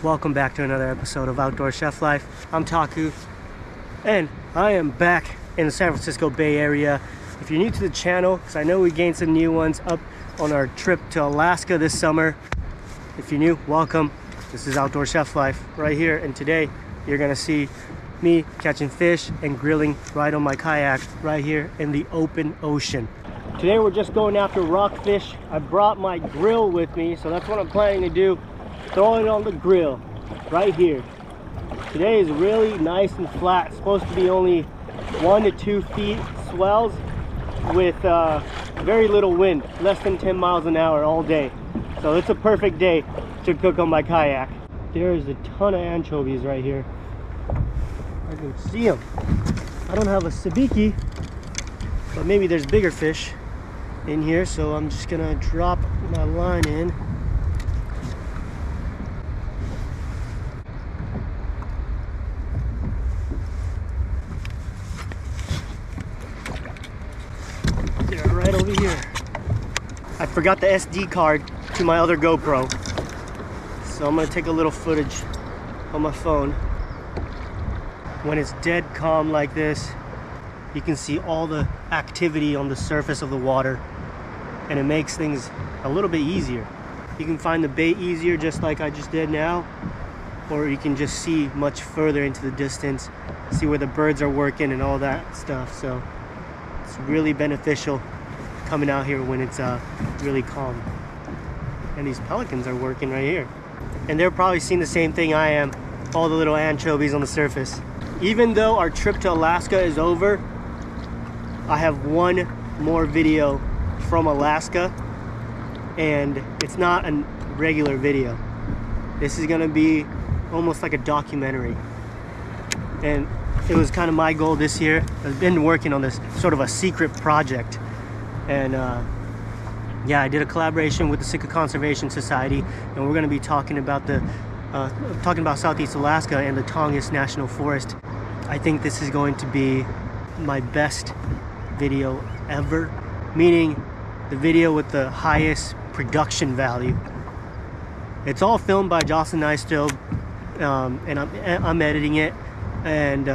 Welcome back to another episode of Outdoor Chef Life. I'm Taku, and I am back in the San Francisco Bay Area. If you're new to the channel, because I know we gained some new ones up on our trip to Alaska this summer. If you're new, welcome. This is Outdoor Chef Life right here, and today you're gonna see me catching fish and grilling right on my kayak right here in the open ocean. Today we're just going after rockfish. I brought my grill with me, so that's what I'm planning to do. Throw it on the grill right here. Today is really nice and flat. It's supposed to be only 1 to 2 feet swells with very little wind, less than 10 miles an hour all day. So it's a perfect day to cook on my kayak. There is a ton of anchovies right here. I can see them. I don't have a sabiki, but maybe there's bigger fish in here, so I'm just gonna drop my line in. They're right over here. I forgot the SD card to my other GoPro, so I'm gonna take a little footage on my phone. When it's dead calm like this, you can see all the activity on the surface of the water, and it makes things a little bit easier. You can find the bait easier, just like I just did now, or you can just see much further into the distance, see where the birds are working and all that stuff. So it's really beneficial coming out here when it's really calm. And these pelicans are working right here, and they're probably seeing the same thing I am, all the little anchovies on the surface. Even though our trip to Alaska is over, I have one more video from Alaska, and it's not a regular video. This is gonna be almost like a documentary, and it was kind of my goal this year. I've been working on this sort of a secret project, and yeah, I did a collaboration with the Sitka Conservation Society, and we're gonna be talking about Southeast Alaska and the Tongass National Forest. I think this is going to be my best video ever, meaning the video with the highest production value. It's all filmed by Jocelyn Nystove, and I'm editing it, and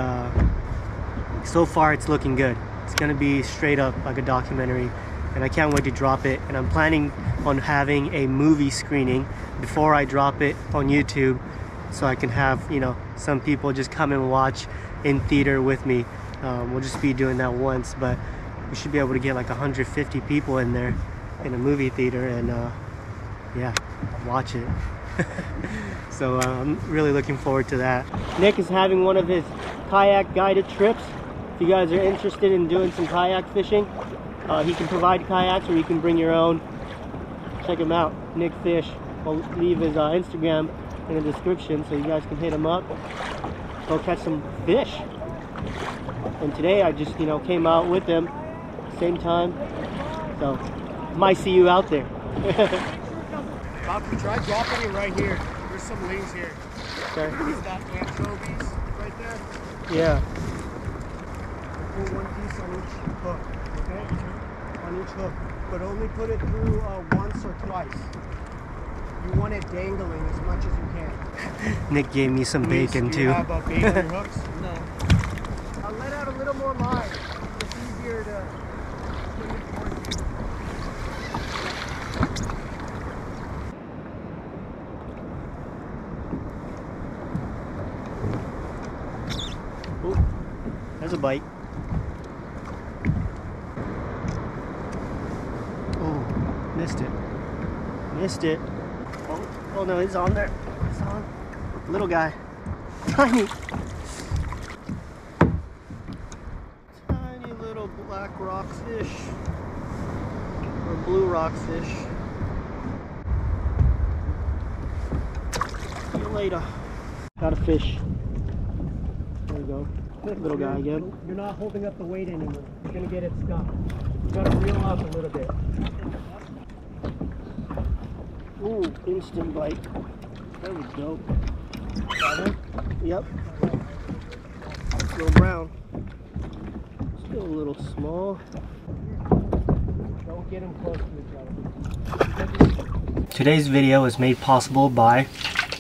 so far it's looking good. It's gonna be straight up like a documentary, and I can't wait to drop it. And I'm planning on having a movie screening before I drop it on YouTube, so I can have, you know, some people just come and watch in theater with me. We'll just be doing that once, but we should be able to get like 150 people in there in a movie theater, and yeah, watch it. So I'm really looking forward to that. Nick is having one of his kayak guided trips. If you guys are interested in doing some kayak fishing, he can provide kayaks, or you can bring your own. Check him out, Nick Fish. I'll leave his Instagram in the description so you guys can hit him up. Go catch some fish. And today I just, you know, came out with them same time, so might see you out there. Bob, try dropping it right here. There's some leaves here. Okay. Is that anchovies right there? Yeah. Put one piece on each hook, okay? On each hook, but only put it through once or twice. You want it dangling as much as you can. Nick gave me some bacon too. Do you have bait on your hooks? No. I'll let out a little more line. It's easier to bring it towards you. Oh, there's a bite. Oh, missed it. Missed it. Oh no, he's on there. It's on. Little guy. Tiny. Tiny little black rockfish. Or blue rockfish. See you later. Got a fish. There we go. Little guy again. You're not holding up the weight anymore. You're gonna get it stuck. You gotta reel up a little bit. Ooh, instant bite. There we go. Got him? Yep. Little brown. Still a little small. Don't get them close to each other. Today's video is made possible by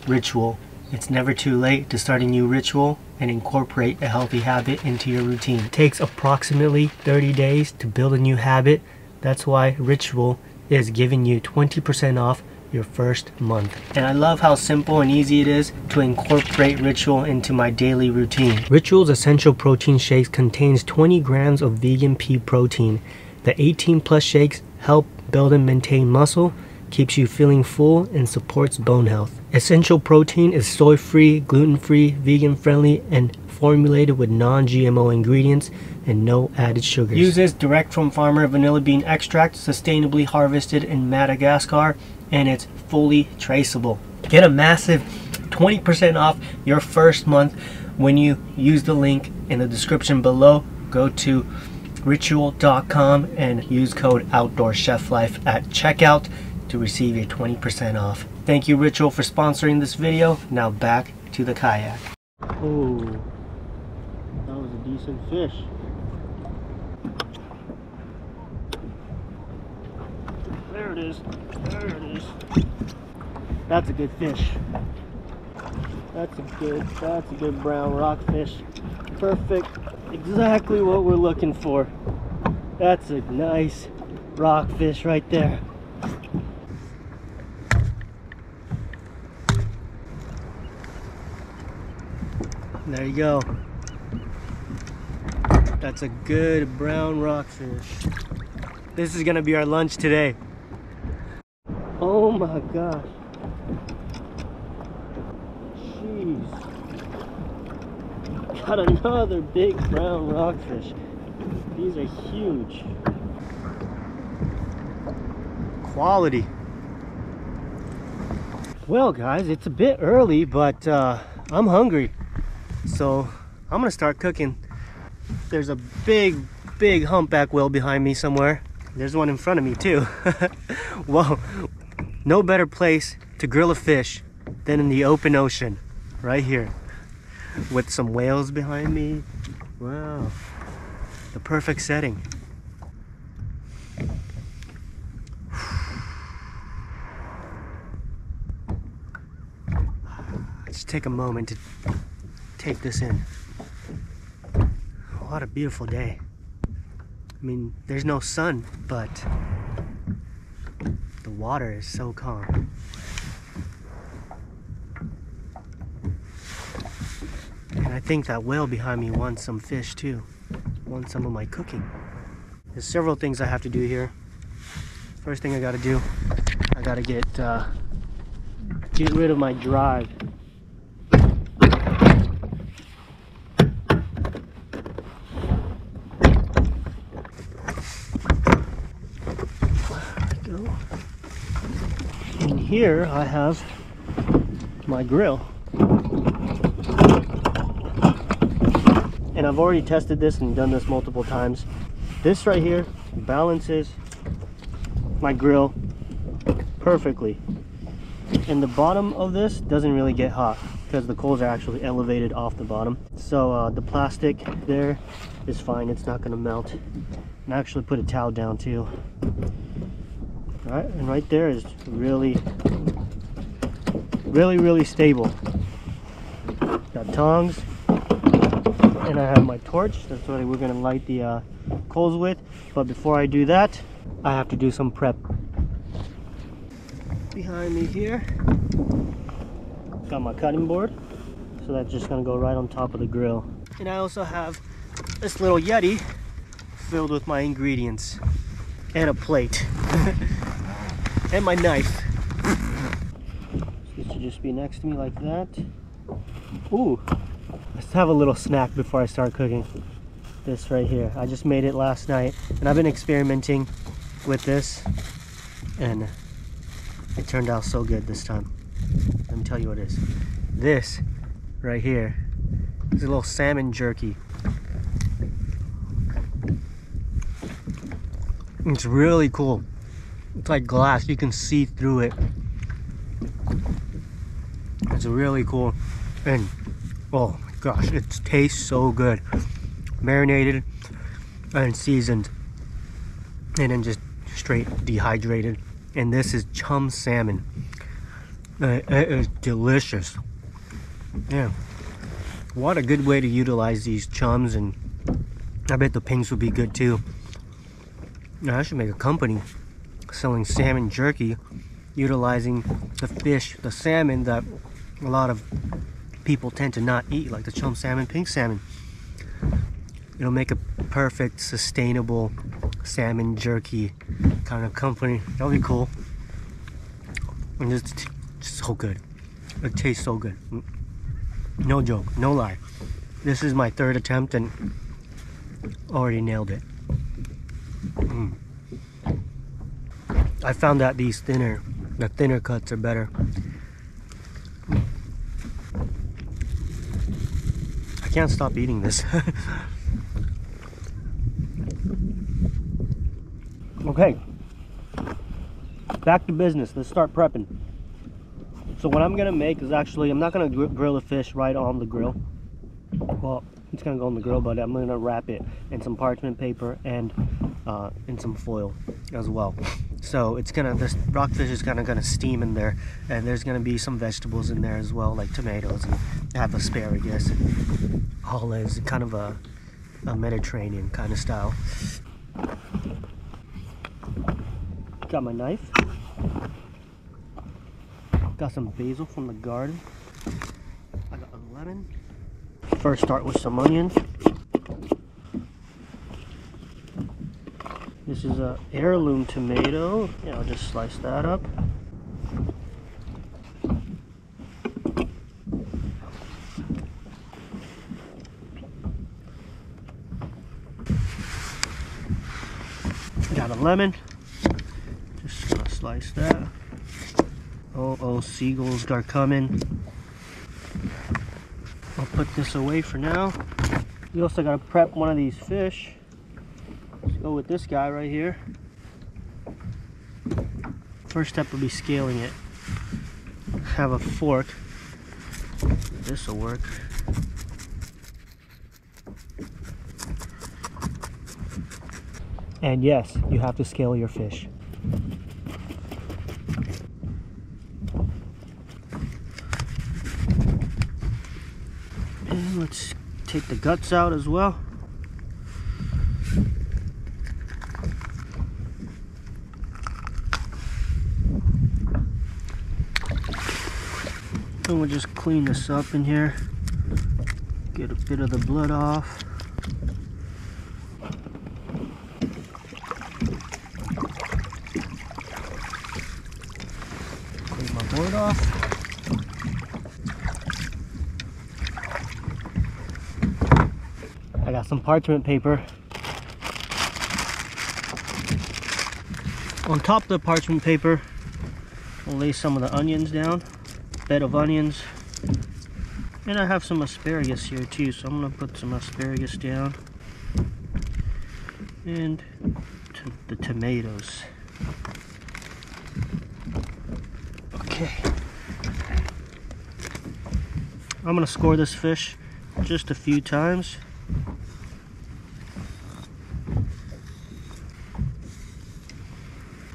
Ritual. It's never too late to start a new ritual and incorporate a healthy habit into your routine. It takes approximately 30 days to build a new habit. That's why Ritual is giving you 20% off your first month. And I love how simple and easy it is to incorporate Ritual into my daily routine. Ritual's essential protein shakes contains 20 grams of vegan pea protein. The 18+ shakes help build and maintain muscle, keeps you feeling full, and supports bone health. Essential protein is soy-free, gluten-free, vegan-friendly, and formulated with non-GMO ingredients and no added sugars. Uses direct from farmer vanilla bean extract, sustainably harvested in Madagascar, and it's fully traceable. Get a massive 20% off your first month when you use the link in the description below. Go to ritual.com and use code OutdoorChefLife at checkout to receive your 20% off. Thank you, Ritual, for sponsoring this video. Now back to the kayak. Oh, that was a decent fish. There it is. There it is. That's a good fish. That's a good brown rockfish. Perfect. Exactly what we're looking for. That's a nice rockfish right there. There you go. That's a good brown rockfish. This is gonna be our lunch today. Oh my gosh. Jeez. Got another big brown rockfish. These are huge. Quality. Well guys, it's a bit early, but I'm hungry. So I'm gonna start cooking. There's a big humpback whale behind me somewhere. There's one in front of me too. Whoa, no better place to grill a fish than in the open ocean, right here. With some whales behind me. Wow, the perfect setting. Just take a moment to take this in. What a beautiful day. I mean, there's no sun, but the water is so calm. And I think that whale behind me wants some fish too. Wants some of my cooking. There's several things I have to do here. First thing I gotta do, I gotta get rid of my drive. And here I have my grill. And I've already tested this and done this multiple times. This right here balances my grill perfectly. And the bottom of this doesn't really get hot because the coals are actually elevated off the bottom. So the plastic there is fine, it's not gonna melt. And I actually put a towel down too. Alright, and right there is really stable. Got tongs, and I have my torch. That's what we're gonna light the coals with. But before I do that, I have to do some prep. Behind me here, got my cutting board. So that's just gonna go right on top of the grill. And I also have this little Yeti filled with my ingredients and a plate. And my knife. This should just be next to me like that. Ooh, let's have a little snack before I start cooking. This right here, I just made it last night, and I've been experimenting with this, and it turned out so good this time. Let me tell you what it is. This right here is a little salmon jerky. It's really cool. It's like glass, you can see through it. It's really cool. And oh my gosh, it tastes so good. Marinated and seasoned, and then just straight dehydrated. And this is chum salmon. It is delicious. Yeah. What a good way to utilize these chums, and I bet the pinks would be good too. Now, I should make a company selling salmon jerky, utilizing the fish, the salmon that a lot of people tend to not eat, like the chum salmon, pink salmon. It'll make a perfect, sustainable salmon jerky kind of company. That'll be cool. And it's so good. It tastes so good. No joke, no lie. This is my 3rd attempt and already nailed it. I found that the thinner cuts are better. I can't stop eating this. Okay, back to business. Let's start prepping. So what I'm gonna make is actually, I'm not gonna grill the fish right on the grill. Well, it's gonna go on the grill, but I'm gonna wrap it in some parchment paper and in some foil as well. So it's gonna, this rockfish is gonna steam in there, and there's gonna be some vegetables in there as well, like tomatoes, and I have asparagus and olives, kind of a Mediterranean kind of style. Got my knife. Got some basil from the garden. I got a lemon. First start with some onions. This is a heirloom tomato. Yeah, I'll just slice that up. Got a lemon. Just gonna slice that. Oh, seagulls are coming. I'll put this away for now. We also gotta prep one of these fish. Let's go with this guy right here. First step will be scaling it. Have a fork. This will work. And yes, you have to scale your fish. And let's take the guts out as well. And we'll just clean this up in here. Get a bit of the blood off. Clean my board off. I got some parchment paper. On top of the parchment paper, I'll lay some of the onions down. Bed of onions. And I have some asparagus here too, so I'm going to put some asparagus down. And the tomatoes. Okay. I'm going to score this fish just a few times.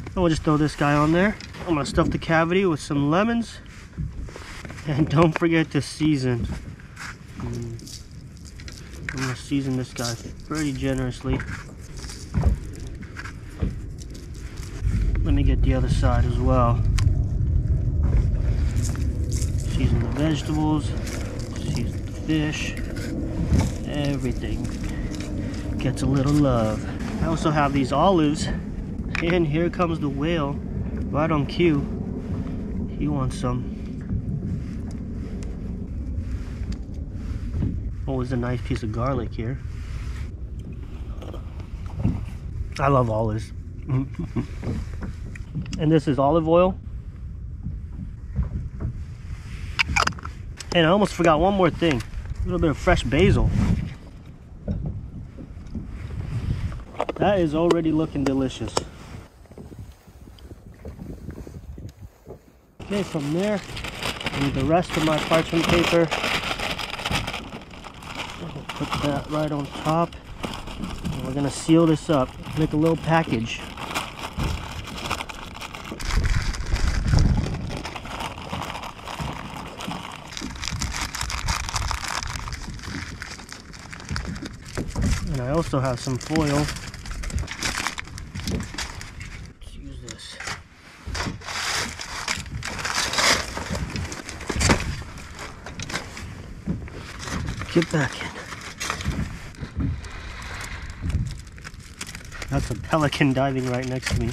And we'll just throw this guy on there. I'm going to stuff the cavity with some lemons. And don't forget to season. I'm going to season this guy pretty generously. Let me get the other side as well. Season the vegetables, season the fish, everything gets a little love. I also have these olives, and here comes the whale right on cue. He wants some. Always a nice piece of garlic here. I love olives. And this is olive oil. And I almost forgot one more thing. A little bit of fresh basil. That is already looking delicious. Okay, from there, I need the rest of my parchment paper. Put that right on top. And we're gonna seal this up. Make a little package. And I also have some foil. Let's use this. Get back in. That's a pelican diving right next to me.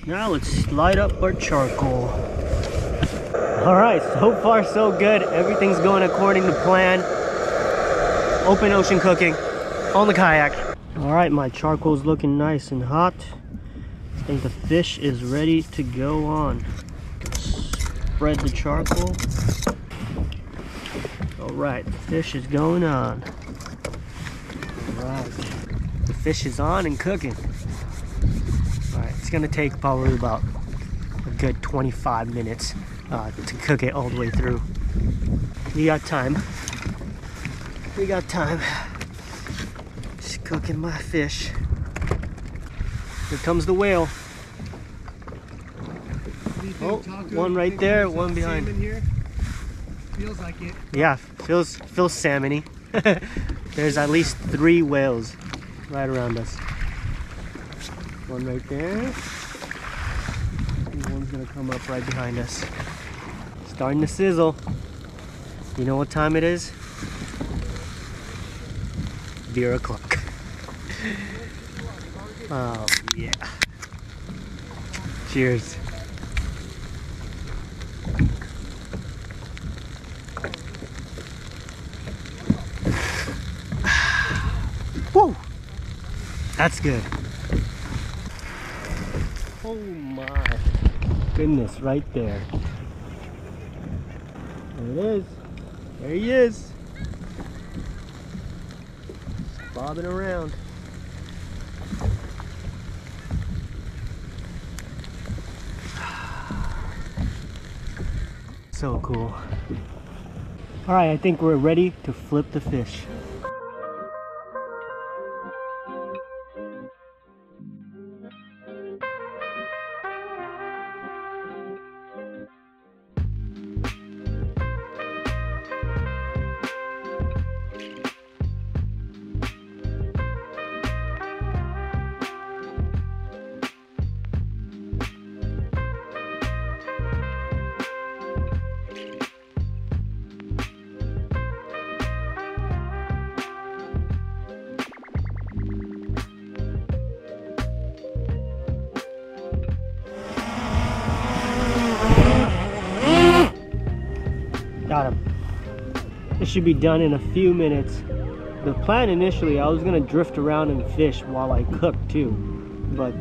Now let's light up our charcoal. Alright, so far so good. Everything's going according to plan. Open ocean cooking on the kayak. Alright, my charcoal's looking nice and hot. I think the fish is ready to go on. Spread the charcoal. Alright, the fish is going on. Alright, the fish is on and cooking. Alright, it's gonna take probably about a good 25 minutes to cook it all the way through. We got time. We got time. Just cooking my fish. Here comes the whale. Oh, one right there, one behind. Here? Feels like it. Yeah, feels salmony. There's at least 3 whales right around us. One right there. And one's gonna come up right behind us. Starting to sizzle. You know what time it is? Beer o'clock. Oh yeah. Cheers. Woo! That's good. Oh my goodness, right there. There it is. There he is. Bobbing around. So cool. Alright, I think we're ready to flip the fish. Got him. This should be done in a few minutes. The plan initially, I was gonna drift around and fish while I cook too, but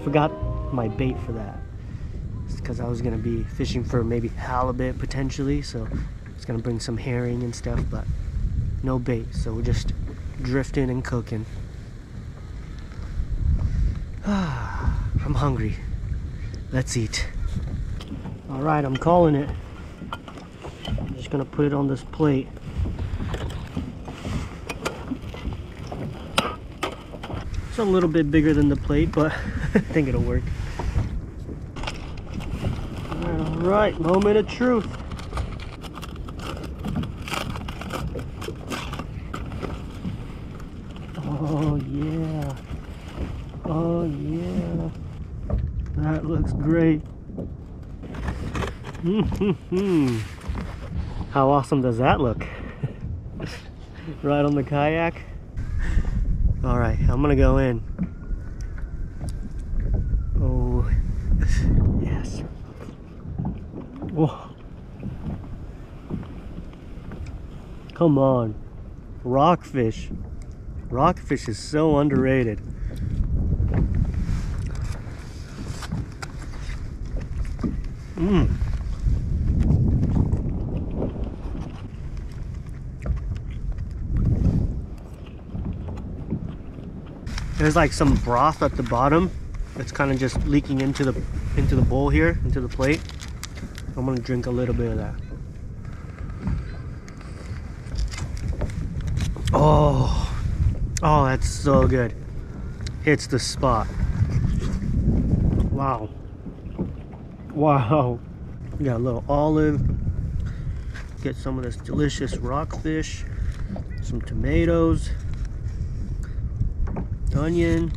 forgot my bait for that. It's because I was gonna be fishing for maybe halibut potentially, so I was gonna bring some herring and stuff, but no bait, so we're just drifting and cooking. I'm hungry. Let's eat. All right, I'm calling it. I'm just gonna put it on this plate. It's a little bit bigger than the plate, but I think it'll work. All right, moment of truth. Oh yeah. Oh yeah. That looks great. How awesome does that look? Right on the kayak. All right, I'm gonna go in. Oh, yes. Whoa. Come on. Rockfish. Rockfish is so underrated. There's like some broth at the bottom that's kind of just leaking into the bowl here, into the plate. I'm gonna drink a little bit of that. Oh, Oh, that's so good. Hits the spot. Wow. Wow. We got a little olive. Get some of this delicious rockfish. Some tomatoes. Onion.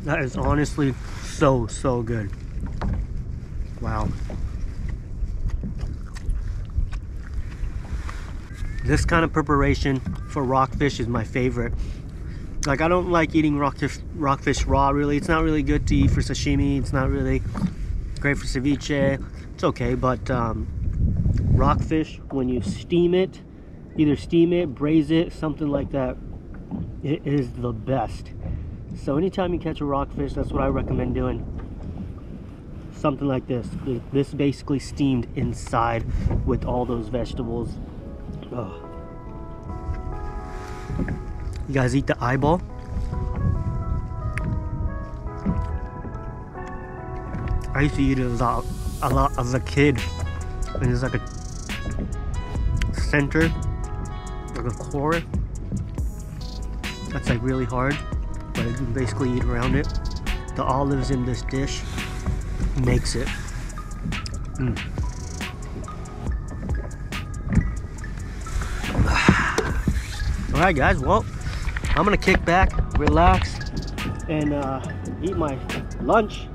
That is honestly so good. Wow. This kind of preparation for rockfish is my favorite. Like, I don't like eating rockfish raw, really. It's not really good to eat for sashimi. It's not really great for ceviche. It's okay, but rockfish, when you steam it, either steam it, braise it, something like that, it is the best. So anytime you catch a rockfish, that's what I recommend doing. Something like this. This basically steamed inside with all those vegetables. Oh. You guys eat the eyeball? I used to eat it a lot as a kid. And it's like a center, like a core. That's like really hard, but you can basically eat around it. The olives in this dish makes it. Alright guys, well, I'm gonna kick back, relax, and eat my lunch.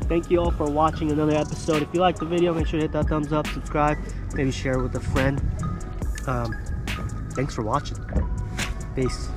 Thank you all for watching another episode. If you liked the video, make sure to hit that thumbs up, subscribe, maybe share it with a friend. Thanks for watching. Peace.